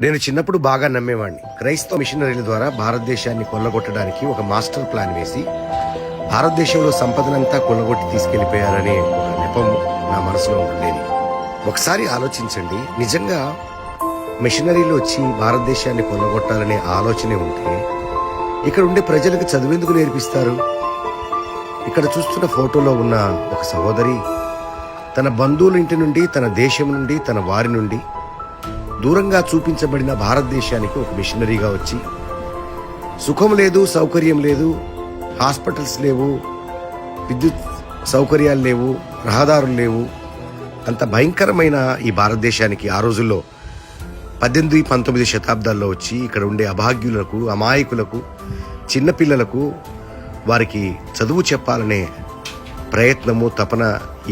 నేను చిన్నప్పుడు బాగా నమ్మేవాడిని. క్రైస్తవ మిషనరీల ద్వారా భారతదేశాన్ని కొల్లగొట్టడానికి ఒక మాస్టర్ ప్లాన్ వేసి భారతదేశంలో సంపదనంతా కొల్లగొట్టి తీసుకెళ్లిపోయారనే ఒక నెపం నా మనసులో ఉండేది. ఒకసారి ఆలోచించండి, నిజంగా మిషనరీలు వచ్చి భారతదేశాన్ని కొల్లగొట్టాలనే ఆలోచనే ఉంటే ఇక్కడ ఉండే ప్రజలకు చదువెందుకు నేర్పిస్తారు? ఇక్కడ చూస్తున్న ఫోటోలో ఉన్న ఒక సహోదరి తన బంధువుల ఇంటి నుండి, తన దేశం నుండి, తన వారి నుండి దూరంగా చూపించబడిన భారతదేశానికి ఒక మిషనరీగా వచ్చి, సుఖం లేదు, సౌకర్యం లేదు, హాస్పిటల్స్ లేవు, విద్యుత్ సౌకర్యాలు లేవు, రహదారులు లేవు, అంత భయంకరమైన ఈ భారతదేశానికి ఆ రోజుల్లో 18-19 శతాబ్దాల్లో వచ్చి ఇక్కడ ఉండే అభాగ్యులకు, అమాయకులకు, చిన్నపిల్లలకు వారికి చదువు చెప్పాలనే ప్రయత్నము, తపన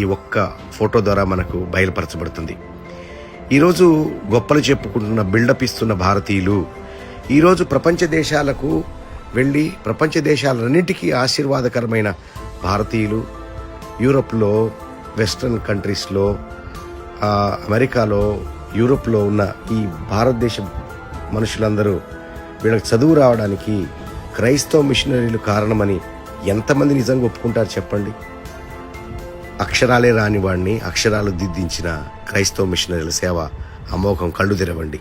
ఈ ఒక్క ఫోటో ద్వారా మనకు బయలుపరచబడుతుంది. ఈరోజు గొప్పలు చెప్పుకుంటున్న, బిల్డప్ ఇస్తున్న భారతీయులు ఈరోజు ప్రపంచ దేశాలకు వెళ్ళి ప్రపంచ దేశాలన్నింటికీ ఆశీర్వాదకరమైన భారతీయులు యూరోప్లో, వెస్ట్రన్ కంట్రీస్లో, అమెరికాలో, యూరోప్లో ఉన్న ఈ భారతదేశ మనుషులందరూ వీళ్ళకి చదువు రావడానికి క్రైస్తవ మిషనరీలు కారణమని ఎంతమంది నిజంగా ఒప్పుకుంటారు చెప్పండి? అక్షరాలే రాని వాడిని అక్షరాలు దిద్దించిన క్రైస్తవ మిషనరీల సేవ అమోఘం. కళ్ళు తెరవండి.